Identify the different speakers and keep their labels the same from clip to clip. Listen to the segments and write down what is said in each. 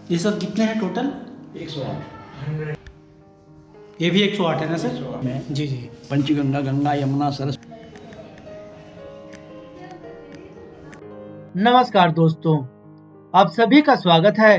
Speaker 1: ये सब कितने हैं टोटल?
Speaker 2: 108।
Speaker 1: ये भी 108 है ना सर?
Speaker 2: में
Speaker 1: जी जी।
Speaker 2: पंचगंगा, गंगा, यमुना, सरस्वती।
Speaker 3: नमस्कार दोस्तों, आप सभी का स्वागत है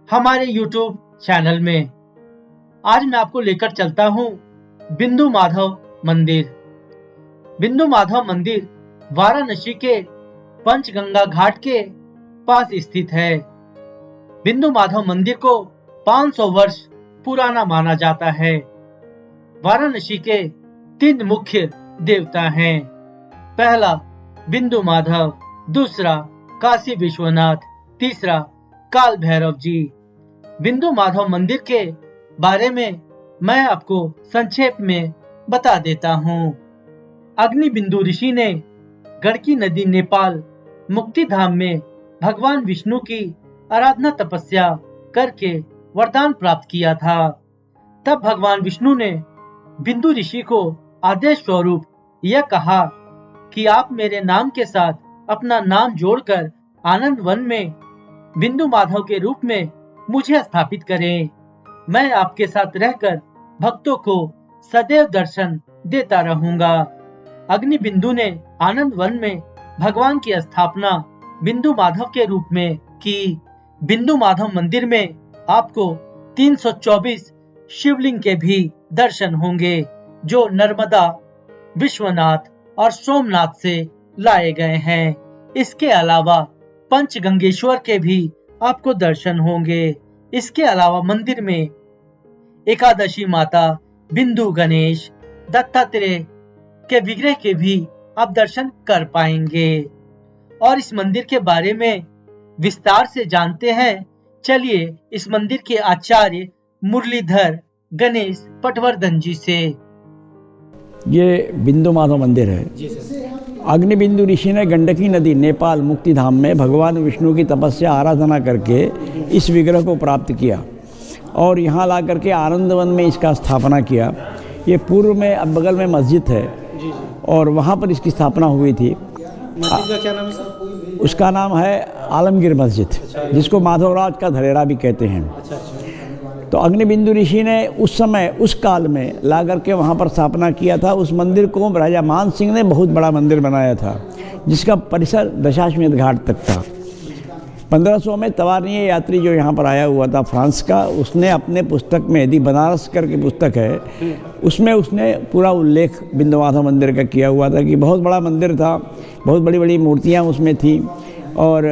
Speaker 3: हमारे YouTube चैनल में। आज मैं आपको लेकर चलता हूँ बिंदु माधव मंदिर। बिंदु माधव मंदिर वाराणसी के पंचगंगा घाट के पास स्थित है। बिंदु माधव मंदिर को 500 वर्ष पुराना माना जाता है। वाराणसी के 3 मुख्य देवता हैं। पहला बिंदु माधव, दूसरा काशी विश्वनाथ, तीसरा काल भैरव जी। बिंदु माधव मंदिर के बारे में मैं आपको संक्षेप में बता देता हूँ। अग्नि बिंदु ऋषि ने गंडकी नदी नेपाल मुक्तिधाम में भगवान विष्णु की आराधना तपस्या करके वरदान प्राप्त किया था। तब भगवान विष्णु ने बिंदु ऋषि को आदेश स्वरूप यह कहा कि आप मेरे नाम के साथ अपना नाम जोड़कर आनंद वन में बिंदु माधव के रूप में मुझे स्थापित करें। मैं आपके साथ रहकर भक्तों को सदैव दर्शन देता रहूंगा। अग्नि बिंदु ने आनंद वन में भगवान की स्थापना बिंदु माधव के रूप में की। बिंदु माधव मंदिर में आपको 324 शिवलिंग के भी दर्शन होंगे, जो नर्मदा, विश्वनाथ और सोमनाथ से लाए गए हैं। इसके अलावा पंचगंगेश्वर के भी आपको दर्शन होंगे। इसके अलावा मंदिर में एकादशी माता, बिंदु गणेश, दत्तात्रेय के विग्रह के भी आप दर्शन कर पाएंगे। और इस मंदिर के बारे में विस्तार से जानते हैं। चलिए इस मंदिर के आचार्य मुरलीधर गणेश पटवर्धन जी से।
Speaker 2: ये बिंदु माधव मंदिर है।
Speaker 1: जी सर।
Speaker 2: अग्नि बिंदु ऋषि ने गंडकी नदी नेपाल मुक्तिधाम में भगवान विष्णु की तपस्या आराधना करके इस विग्रह को प्राप्त किया और यहाँ ला करके आनंद वन में इसका स्थापना किया। ये पूर्व में अब बगल में मस्जिद है
Speaker 1: जी जी।
Speaker 2: और वहाँ पर इसकी स्थापना हुई थी।
Speaker 1: मस्जिद का क्या नाम है सर?
Speaker 2: उसका नाम है आलमगीर मस्जिद, जिसको माधवराज का धरेरा भी कहते हैं।
Speaker 1: अच्छा अच्छा।
Speaker 2: तो अग्नि बिंदु ऋषि ने उस समय उस काल में ला करके वहाँ पर स्थापना किया था। उस मंदिर को राजा मान सिंह ने बहुत बड़ा मंदिर बनाया था, जिसका परिसर दशाश्वमेध घाट तक था। 1500 में तवारणीय यात्री जो यहाँ पर आया हुआ था फ्रांस का, उसने अपने पुस्तक में, यदि बनारस करके पुस्तक है, उसमें उसने पूरा उल्लेख बिंदु माधव मंदिर का किया हुआ था कि बहुत बड़ा मंदिर था, बहुत बड़ी बड़ी मूर्तियाँ उसमें थी और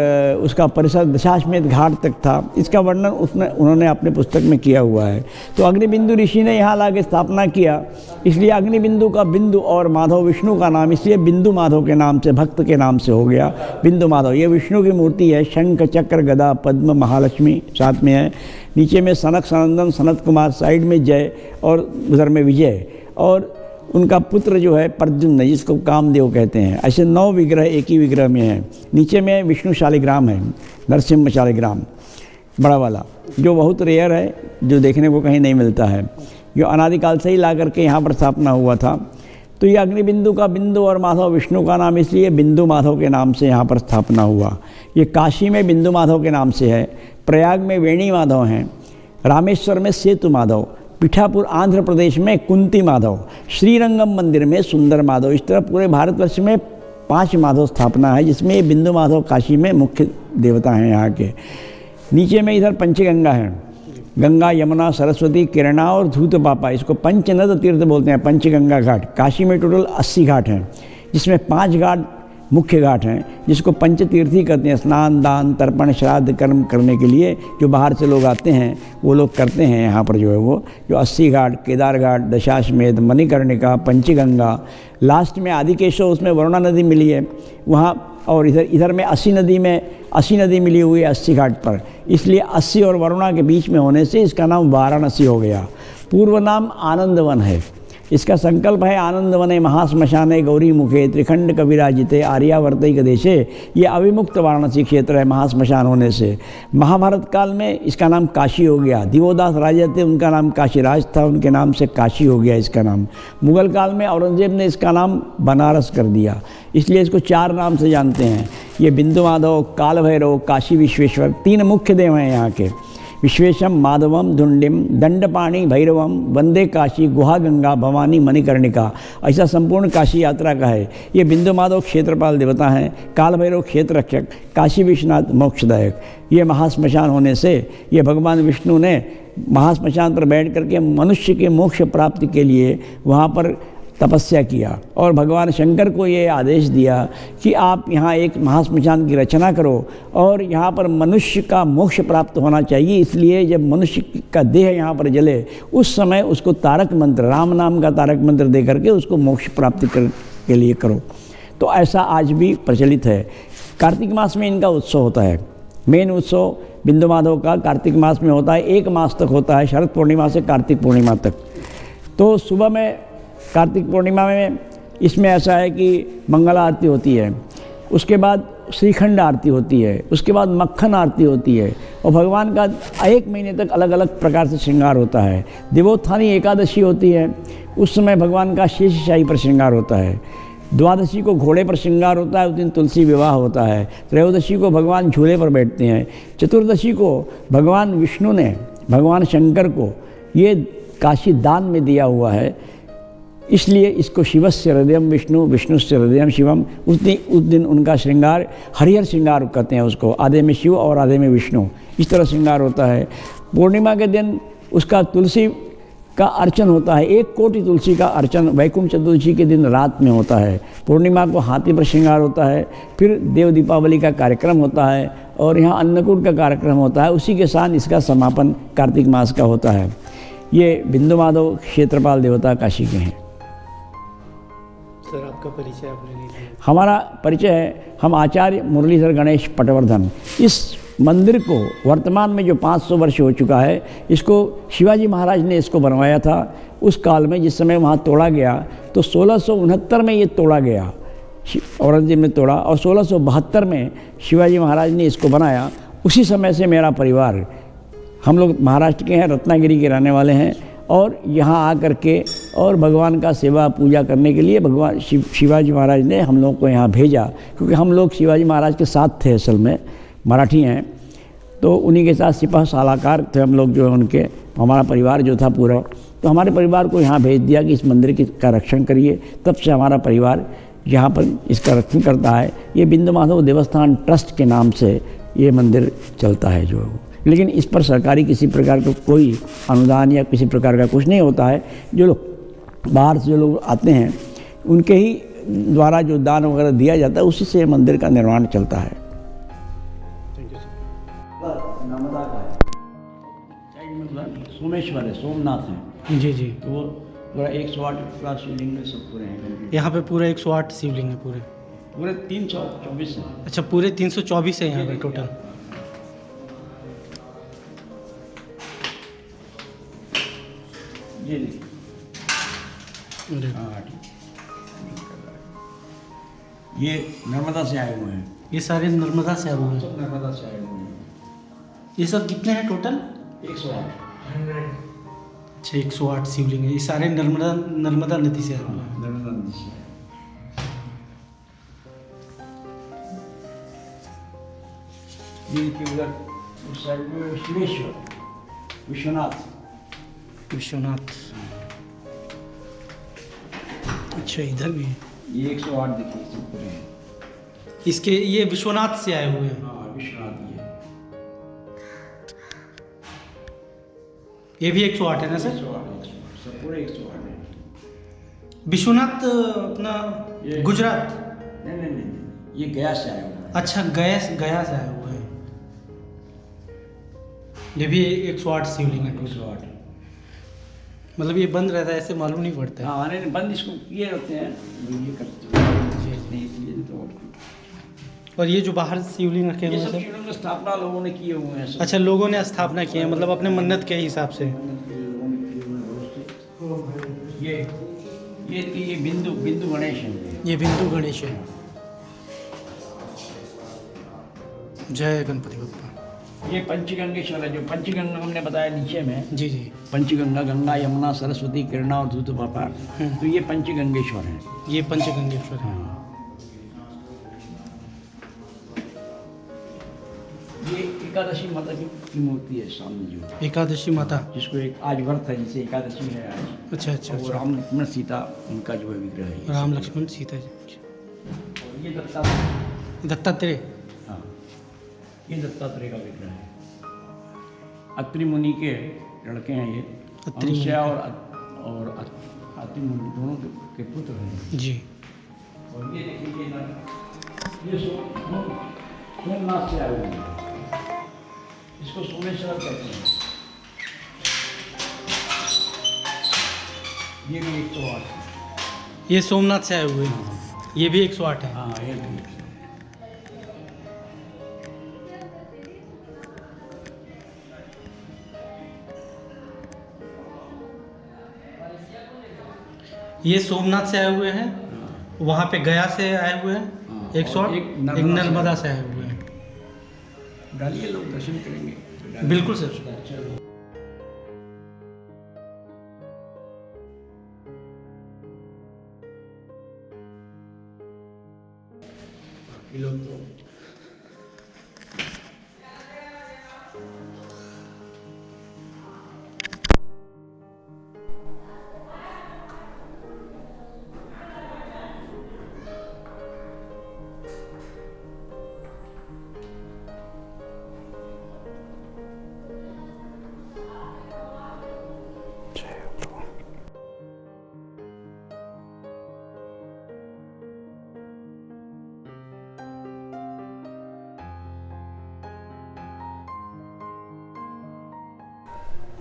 Speaker 2: उसका परिसर दशाश्वमेध घाट तक था। इसका वर्णन उन्होंने अपने पुस्तक में किया हुआ है। तो अग्नि बिंदु ऋषि ने यहाँ ला के स्थापना किया, इसलिए अग्नि बिंदु का बिंदु और माधव विष्णु का नाम इसलिए बिंदु माधव के नाम से, भक्त के नाम से हो गया बिंदु माधव। ये विष्णु की मूर्ति है। शंख, चक्र, गदा, पद्म, महालक्ष्मी साथ में है। नीचे में सनक, सनंदन, सनत कुमार, साइड में जय और उधर में विजय, और उनका पुत्र जो है प्रद्युम्न, जिसको कामदेव कहते हैं। ऐसे 9 विग्रह एक ही विग्रह में हैं। नीचे में विष्णु शालिग्राम है, नरसिंह शालिग्राम बड़ा वाला, जो बहुत रेयर है, जो देखने को कहीं नहीं मिलता है, जो अनादिकाल से ही ला करके यहाँ पर स्थापना हुआ था। तो ये अग्नि बिंदु का बिंदु और माधव विष्णु का नाम इसलिए बिंदु माधव के नाम से यहाँ पर स्थापना हुआ। ये काशी में बिंदु माधव के नाम से है, प्रयाग में वेणी माधव हैं, रामेश्वर में सेतु माधव, पिठापुर आंध्र प्रदेश में कुंती माधव, श्रीरंगम मंदिर में सुंदर माधव। इस तरह पूरे भारतवर्ष में 5 माधव स्थापना है, जिसमें ये बिंदु माधव काशी में मुख्य देवता हैं यहाँ के। नीचे में इधर पंचगंगा है, गंगा, यमुना, सरस्वती, किरणा और धूत पापा। इसको पंचनद तीर्थ बोलते हैं, पंचगंगा घाट। काशी में टोटल 80 घाट हैं, जिसमें 5 घाट मुख्य घाट हैं, जिसको पंचतीर्थी कहते हैं। स्नान, दान, तर्पण, श्राद्ध कर्म करने के लिए जो बाहर से लोग आते हैं वो लोग करते हैं यहाँ पर जो है वो, जो 80 घाट, केदार घाट, दशाश्वमेध, मणिकर्णिका, पंचगंगा, लास्ट में आदिकेशव, उसमें वरुणा नदी मिली है वहाँ, और इधर में 80 नदी मिली हुई है 80 घाट पर। इसलिए 80 और वरुणा के बीच में होने से इसका नाम वाराणसी हो गया। पूर्व नाम आनंदवन है। इसका संकल्प है आनंदवने महाश्मशाने गौरी मुखे त्रिखंड कविराजिते आर्यावर्तिक देशे। ये अविमुक्त वाराणसी क्षेत्र है महाश्मशान होने से। महाभारत काल में इसका नाम काशी हो गया। दिवोदास राजा थे, उनका नाम काशीराज था, उनके नाम से काशी हो गया इसका नाम। मुगल काल में औरंगजेब ने इसका नाम बनारस कर दिया, इसलिए इसको 4 नाम से जानते हैं। ये बिंदु माधव, काल भैरव, काशी विश्वेश्वर 3 मुख्य देव हैं यहाँ के। विश्वेशम माधवम धुंडिम दंडपाणी भैरवम वंदे काशी गुहा गंगा भवानी मणिकर्णिका। ऐसा संपूर्ण काशी यात्रा का है। ये बिंदु माधव क्षेत्रपाल देवता हैं, काल भैरव क्षेत्र रक्षक, काशी विश्वनाथ मोक्षदायक। ये महाश्मशान होने से ये भगवान विष्णु ने महाश्मशान पर बैठ करके मनुष्य के मोक्ष प्राप्ति के लिए वहाँ पर तपस्या किया और भगवान शंकर को ये आदेश दिया कि आप यहाँ एक महाश्मशान की रचना करो और यहाँ पर मनुष्य का मोक्ष प्राप्त होना चाहिए। इसलिए जब मनुष्य का देह यहाँ पर जले उस समय उसको तारक मंत्र, राम नाम का तारक मंत्र दे करके उसको मोक्ष प्राप्ति के लिए करो। तो ऐसा आज भी प्रचलित है। कार्तिक मास में इनका उत्सव होता है। मेन उत्सव बिंदु माधव का कार्तिक मास में होता है, 1 मास तक होता है, शरद पूर्णिमा से कार्तिक पूर्णिमा तक। तो सुबह में कार्तिक पूर्णिमा में इसमें ऐसा है कि मंगल आरती होती है, उसके बाद श्रीखंड आरती होती है, उसके बाद मक्खन आरती होती है और भगवान का 1 महीने तक अलग अलग प्रकार से श्रृंगार होता है। देवोत्थानी एकादशी होती है, उस समय भगवान का शेषशाही पर श्रृंगार होता है। द्वादशी को घोड़े पर श्रृंगार होता है, उस दिन तुलसी विवाह होता है। त्रयोदशी को भगवान झूले पर बैठते हैं। चतुर्दशी को भगवान विष्णु ने भगवान शंकर को ये काशी दान में दिया हुआ है, इसलिए इसको शिवस्य हृदयम विष्णु विष्णुस्य हृदयम शिवम। उस दिन उनका श्रृंगार हरिहर श्रृंगार कहते हैं उसको, आधे में शिव और आधे में विष्णु, इस तरह श्रृंगार होता है। पूर्णिमा के दिन उसका तुलसी का अर्चन होता है, 1 कोटि तुलसी का अर्चन वैकुंठ चतुर्दशी के दिन रात में होता है। पूर्णिमा को हाथी पर श्रृंगार होता है, फिर देव दीपावली का कार्यक्रम होता है और यहाँ अन्नकूट का कार्यक्रम होता है। उसी के साथ इसका समापन कार्तिक मास का होता है। ये बिंदु माधव क्षेत्रपाल देवता काशी के हैं।
Speaker 1: सर आपका परिचय आपने नहीं दिया।
Speaker 2: हमारा परिचय है, हम आचार्य मुरलीधर गणेश पटवर्धन। इस मंदिर को वर्तमान में जो 500 वर्ष हो चुका है, इसको शिवाजी महाराज ने इसको बनवाया था उस काल में, जिस समय वहाँ तोड़ा गया। तो 1669 में ये तोड़ा गया, औरंगजेब ने तोड़ा, और 1672 में शिवाजी महाराज ने इसको बनाया। उसी समय से मेरा परिवार, हम लोग महाराष्ट्र के हैं, रत्नागिरी के रहने वाले हैं, और यहाँ आकर के और भगवान का सेवा पूजा करने के लिए भगवान शिवाजी महाराज ने हम लोग को यहाँ भेजा, क्योंकि हम लोग शिवाजी महाराज के साथ थे, असल में मराठी हैं, तो उन्हीं के साथ सिपाह सलाहकार थे हम लोग जो है उनके, हमारा परिवार जो था पूरा। तो हमारे परिवार को यहाँ भेज दिया कि इस मंदिर का रक्षण करिए। तब से हमारा परिवार यहाँ पर इसका रक्षण करता है। ये बिंदु माधव देवस्थान ट्रस्ट के नाम से ये मंदिर चलता है जो, लेकिन इस पर सरकारी किसी प्रकार का कोई अनुदान या किसी प्रकार का कुछ नहीं होता है। जो लोग बाहर से जो लोग आते हैं उनके ही द्वारा जो दान वगैरह दिया जाता है, उसी से मंदिर का निर्माण चलता है। नर्मदा का है, सोमेश्वर है, सोमनाथ है।
Speaker 1: जी जी।
Speaker 2: तो वो पूरा 108 का शिवलिंग में सब पूरे हैं।
Speaker 1: यहाँ पे पूरा 108 शिवलिंग है
Speaker 2: पूरे 324 है।
Speaker 1: अच्छा, पूरे 324 है यहाँ पे टोटल।
Speaker 2: जी
Speaker 1: अरे
Speaker 2: ये नर्मदा से आए हुए हैं।
Speaker 1: ये सारे नर्मदा से आए हुए हैं।
Speaker 2: सब नर्मदा से आए हुए हैं।
Speaker 1: ये सब कितने हैं टोटल?
Speaker 2: 108।
Speaker 1: अच्छा, 108 शिवलिंग है। ये सारे नर्मदा नदी से आए हुए हैं।
Speaker 2: नर्मदा नदी से। ये उधर उस साइड में शिवेश्वर,
Speaker 1: विश्वनाथ। अच्छा, इधर भी है।
Speaker 2: ये 108 देखिए सब पूरे हैं।
Speaker 1: इसके ये विश्वनाथ से आए हुए हैं।
Speaker 2: हाँ, विश्वनाथ
Speaker 1: ये भी 108 है ना सर?
Speaker 2: 108 सब पूरे 108 है।
Speaker 1: विश्वनाथ अपना गुजरात?
Speaker 2: नहीं, ये गया से आया हुआ है।
Speaker 1: अच्छा, गया से आए हुए हैं। ये भी 108 शिवलिंग है।
Speaker 2: 108।
Speaker 1: मतलब ये बंद रहता है, ऐसे मालूम नहीं पड़ता है।
Speaker 2: हाँ, नहीं बंद इसको किए रहते हैं, ये करते हैं।
Speaker 1: और ये जो बाहर शिवलिंग रखे हुए
Speaker 2: ये
Speaker 1: हैं
Speaker 2: सब
Speaker 1: सर?
Speaker 2: शिवलिंग की स्थापना लोगों ने किए हुए हैं सब।
Speaker 1: अच्छा, लोगों ने स्थापना की है, मतलब अपने मन्नत के हिसाब से।
Speaker 2: ये बिंदु गणेश है।
Speaker 1: ये बिंदु गणेश है। जय गणपति बप्पा।
Speaker 2: ये पंचगंगेश्वर है, जो पंचगंगा हमने बताया नीचे में।
Speaker 1: जी जी।
Speaker 2: पंचगंगा, गंगा, यमुना, सरस्वती, किरणा और धूत पापा, तो ये पंचगंगेश्वर है।
Speaker 1: ये पंचगंगेश्वर है।
Speaker 2: हाँ। ये एकादशी माता की त्रिमूर्ति है सामने जो,
Speaker 1: एकादशी माता।
Speaker 2: जिसको एक आज व्रत है, जिसे एकादशी है आज।
Speaker 1: अच्छा अच्छा
Speaker 2: और
Speaker 1: अच्छा।
Speaker 2: राम लक्ष्मण सीता उनका जो है विग्रह है।
Speaker 1: राम लक्ष्मण सीता जी।
Speaker 2: और ये
Speaker 1: दत्तात्रेय।
Speaker 2: हाँ, ये दत्तात्रेय का विग्रह है। अत्रि मुनि के लड़के हैं ये,
Speaker 1: अत्रि मुनि
Speaker 2: अंशया और अत्रि मुनि दोनों के पुत्र हैं
Speaker 1: जी।
Speaker 2: और ये देखिए ना, ये सोमनाथ से आए हुए हैं, इसको सोमेश्वर कहते हैं। ये भी 108 है।
Speaker 1: ये सोमनाथ से आए हुए हैं, ये भी 108 है।
Speaker 2: हाँ, ये भी 108।
Speaker 1: ये सोमनाथ से आए हुए हैं, वहाँ पे गया से आए हुए हैं
Speaker 2: हाँ,
Speaker 1: 108,
Speaker 2: और
Speaker 1: एक
Speaker 2: एक
Speaker 1: नर्मदा से आए हुए हैं।
Speaker 2: डालिए, लोग दर्शन करेंगे।
Speaker 1: बिल्कुल सर।
Speaker 2: ये लोग तो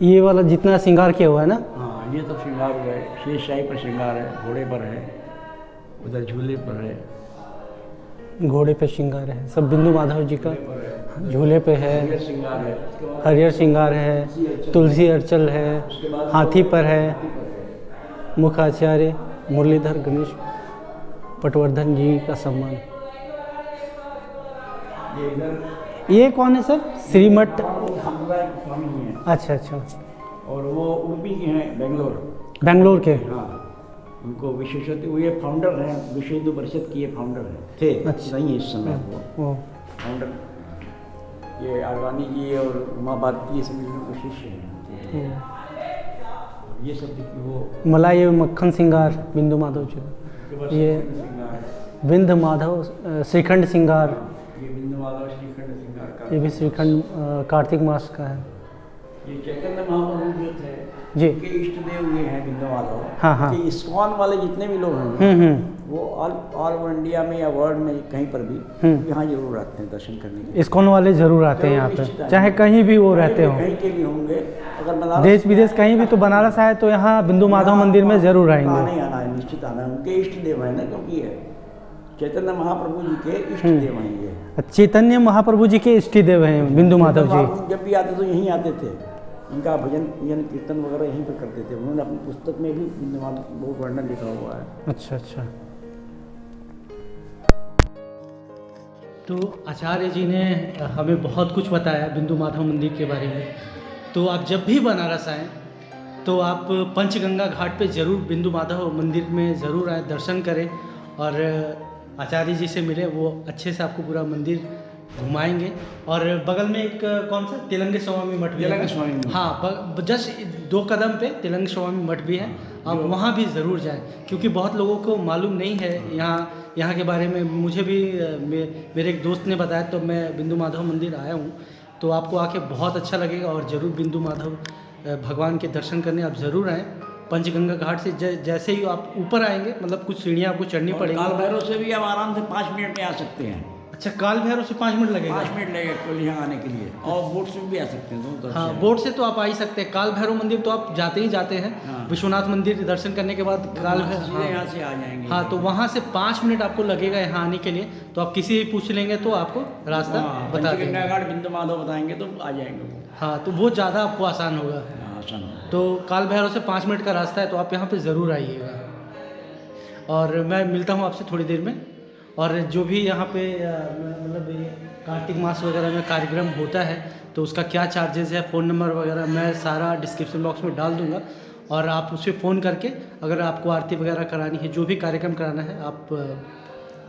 Speaker 1: ये वाला जितना श्रृंगार किया हुआ है ना।
Speaker 2: हाँ, ये तो श्रृंगार हुआ है। शेषशाही पर श्रृंगार है, घोड़े पर है, उधर झूले पर है,
Speaker 1: घोड़े पे श्रृंगार है, सब बिंदु माधव जी का झूले पे है।
Speaker 2: हरियर श्रृंगार है,
Speaker 1: हरियर श्रृंगार है, तुलसी अर्चल है, हाथी पर है, मुखाचार्य मुरलीधर गणेश पटवर्धन जी का सम्मान।
Speaker 2: ये इधर
Speaker 1: ये कौन है सर? श्रीमठ।
Speaker 2: समुदाय के स्वामी हैं
Speaker 1: अच्छा अच्छा।
Speaker 2: और वो उडुपी के हैं,
Speaker 1: बेंगलोर के।
Speaker 2: हाँ, उनको विशेषज्ञ, वो ये फाउंडर हैं, विश्व हिंदू परिषद की ये फाउंडर हैं, थे।
Speaker 1: अच्छा।
Speaker 2: नहीं है इस समय वो
Speaker 1: ओ,
Speaker 2: फाउंडर। ये आडवाणी जी और उमा भारती, ये सभी लोग शिष्य हैं। ये सब देखिए वो
Speaker 1: मलाई मक्खन श्रृंगार बिंदु माधव जी का। ये विंध माधव श्रीखंड श्रृंगार।
Speaker 2: ये बिंदु माधव श्रीखंड श्रृंगार का।
Speaker 1: ये भी श्रीखंड कार्तिक मास का है।
Speaker 2: ये चैतन्य महाप्रभु जो थे
Speaker 1: जी।
Speaker 2: के इष्ट देव ये हैं बिंदु माधव।
Speaker 1: हाँ हाँ।
Speaker 2: कि इस्कॉन वाले जितने भी लोग हैं वो ऑल ओवर इंडिया में या वर्ल्ड में कहीं पर भी यहाँ जरूर आते हैं दर्शन करने के लिए।
Speaker 1: इस्कॉन वाले जरूर आते हैं यहाँ पे, चाहे कहीं भी वो रहते हो,
Speaker 2: कहीं के भी होंगे। अगर बनारस
Speaker 1: देश विदेश कहीं भी, तो बनारस आए तो यहाँ बिंदु माधव मंदिर में जरूर
Speaker 2: आना
Speaker 1: आएंगे।
Speaker 2: ही आना है, निश्चित आना है। उनके इष्ट देव है ना, क्योंकि ये चैतन्य महाप्रभु जी के इष्ट देव हैं ये।
Speaker 1: चैतन्य महाप्रभु जी के इष्ट देव हैं बिंदु माधव जी।
Speaker 2: जब भी आते तो यहीं आते थे, इनका भजन पूजन कीर्तन वगैरह यहीं पर करते थे। उन्होंने अपनी पुस्तक में भी बिंदु माधव बहुत वर्णन लिखा हुआ है।
Speaker 1: अच्छा अच्छा। तो आचार्य जी ने हमें बहुत कुछ बताया बिंदु माधव मंदिर के बारे में। तो आप जब भी बनारस आएँ तो आप पंचगंगा घाट पे ज़रूर बिंदु माधव मंदिर में ज़रूर आए, दर्शन करें और आचार्य जी से मिले। वो अच्छे से आपको पूरा मंदिर घुमाएंगे। और बगल में एक कौन सा तिलंग स्वामी मठ भी है।
Speaker 2: तिलंग स्वामी मठ।
Speaker 1: हाँ, जस्ट 2 कदम पे तिलंग स्वामी मठ भी है। आप वहाँ भी ज़रूर जाएं, क्योंकि बहुत लोगों को मालूम नहीं है यहाँ के बारे में। मुझे भी मेरे एक दोस्त ने बताया, तो मैं बिंदु माधव मंदिर आया हूँ। तो आपको आके बहुत अच्छा लगेगा और ज़रूर बिंदु माधव भगवान के दर्शन करने आप ज़रूर आएँ। पंचगंगा घाट से जैसे ही आप ऊपर आएंगे, मतलब कुछ सीढ़ियाँ आपको चढ़नी पड़ेगी।
Speaker 2: काल भैरव से भी आप आराम से 5 मिनट में आ सकते हैं।
Speaker 1: अच्छा, काल भैरव से 5 मिनट लगेगा?
Speaker 2: 5 मिनट लगेगा केवल यहाँ आने के लिए। और बोट से भी आ सकते हैं, दोनों तरफ
Speaker 1: हाँ,
Speaker 2: से।
Speaker 1: बोट से तो आप आ ही सकते हैं। काल भैरव मंदिर तो आप जाते ही जाते हैं।
Speaker 2: हाँ।
Speaker 1: विश्वनाथ मंदिर दर्शन करने के बाद काल
Speaker 2: सीधे यहाँ से आ जाएंगे।
Speaker 1: हाँ, तो वहाँ से 5 मिनट आपको लगेगा यहाँ आने के लिए। तो आप किसी भी पूछ लेंगे तो आपको रास्ता बता देंगे।
Speaker 2: पंचगंगा घाट बिंदु माधव बताएंगे तो आ जाएंगे वो।
Speaker 1: हाँ, तो वो ज़्यादा आपको आसान होगा।
Speaker 2: आसान होगा।
Speaker 1: तो काल भैरव से 5 मिनट का रास्ता है, तो आप यहाँ पे ज़रूर आइएगा। और मैं मिलता हूँ आपसे थोड़ी देर में। और जो भी यहाँ पे मतलब ये कार्तिक मास वगैरह में कार्यक्रम होता है, तो उसका क्या चार्जेस है, फ़ोन नंबर वगैरह मैं सारा डिस्क्रिप्शन बॉक्स में डाल दूँगा। और आप उस पर फ़ोन करके अगर आपको आरती वगैरह करानी है, जो भी कार्यक्रम कराना है, आप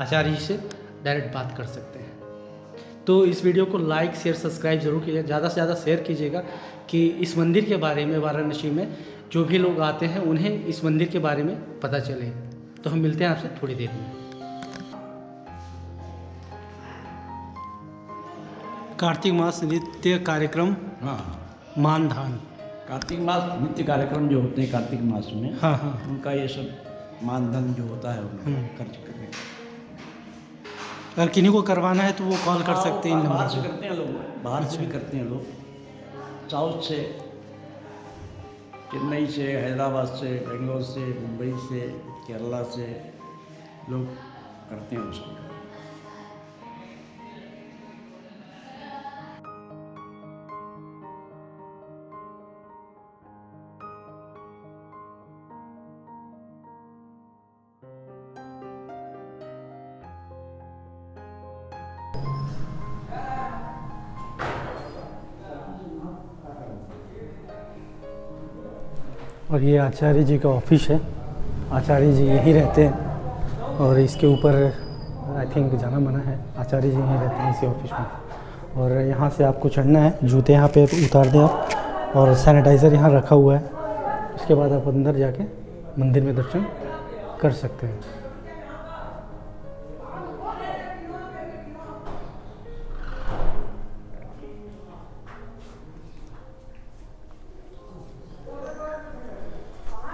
Speaker 1: आचार्य जी से डायरेक्ट बात कर सकते हैं। तो इस वीडियो को लाइक शेयर सब्सक्राइब ज़रूर कीजिएगा, ज़्यादा से ज़्यादा शेयर कीजिएगा कि इस मंदिर के बारे में वाराणसी में जो भी लोग आते हैं उन्हें इस मंदिर के बारे में पता चले। तो हम मिलते हैं आपसे थोड़ी देर में। कार्तिक मास नित्य कार्यक्रम
Speaker 2: हाँ,
Speaker 1: मानधान।
Speaker 2: कार्तिक मास नित्य कार्यक्रम जो होते हैं कार्तिक मास में,
Speaker 1: हाँ हाँ,
Speaker 2: उनका ये सब मानधन जो होता है उनका खर्च करने का।
Speaker 1: अगर किन्हीं को करवाना है तो वो कॉल कर सकते हैं इन
Speaker 2: बाहर
Speaker 1: नंबर
Speaker 2: से
Speaker 1: से।
Speaker 2: करते हैं लोग, बाहर से भी करते हैं लोग, साउथ से, चेन्नई से, हैदराबाद से, बेंगलोर से, मुंबई से, केरला से लोग करते हैं उसको।
Speaker 1: और ये आचार्य जी का ऑफिस है, आचार्य जी यहीं रहते हैं और इसके ऊपर आई थिंक जाना मना है। आचार्य जी यहीं रहते हैं इसी ऑफिस में। और यहाँ से आपको चढ़ना है, जूते यहाँ पे उतार दें आप, और सैनिटाइज़र यहाँ रखा हुआ है। उसके बाद आप अंदर जाके मंदिर में दर्शन कर सकते हैं।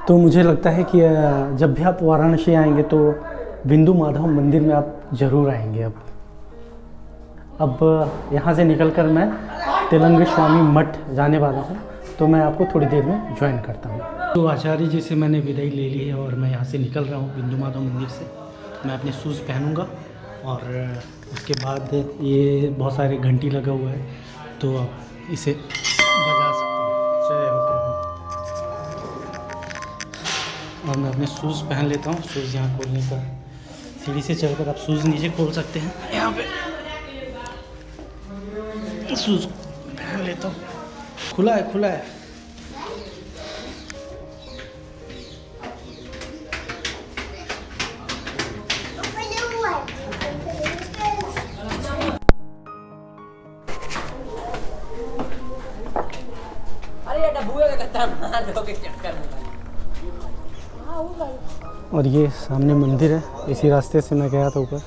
Speaker 1: तो मुझे लगता है कि जब भी आप वाराणसी आएंगे तो बिंदु माधव मंदिर में आप ज़रूर आएंगे। अब यहाँ से निकलकर मैं तेलंग स्वामी मठ जाने वाला हूँ, तो मैं आपको थोड़ी देर में ज्वाइन करता हूँ। तो आचार्य जी से मैंने विदाई ले ली है और मैं यहाँ से निकल रहा हूँ बिंदु माधव मंदिर से। मैं अपने शूज़ पहनूँगा और उसके बाद ये बहुत सारे घंटी लगा हुआ है तो आप इसे बजा सकते हैं। जय हो प्रभु। और मैं अपने शूज़ पहन लेता हूँ। शूज़ यहाँ खोलने का, सीढ़ी से चढ़कर आप शूज़ नीचे खोल सकते हैं। यहाँ पे शूज़ पहन लेता हूँ। खुला है, खुला है।
Speaker 4: अरे ये डब्बू का गत्ता मार दो के चक्कर में।
Speaker 1: और ये सामने मंदिर है, इसी रास्ते से मैं गया था ऊपर।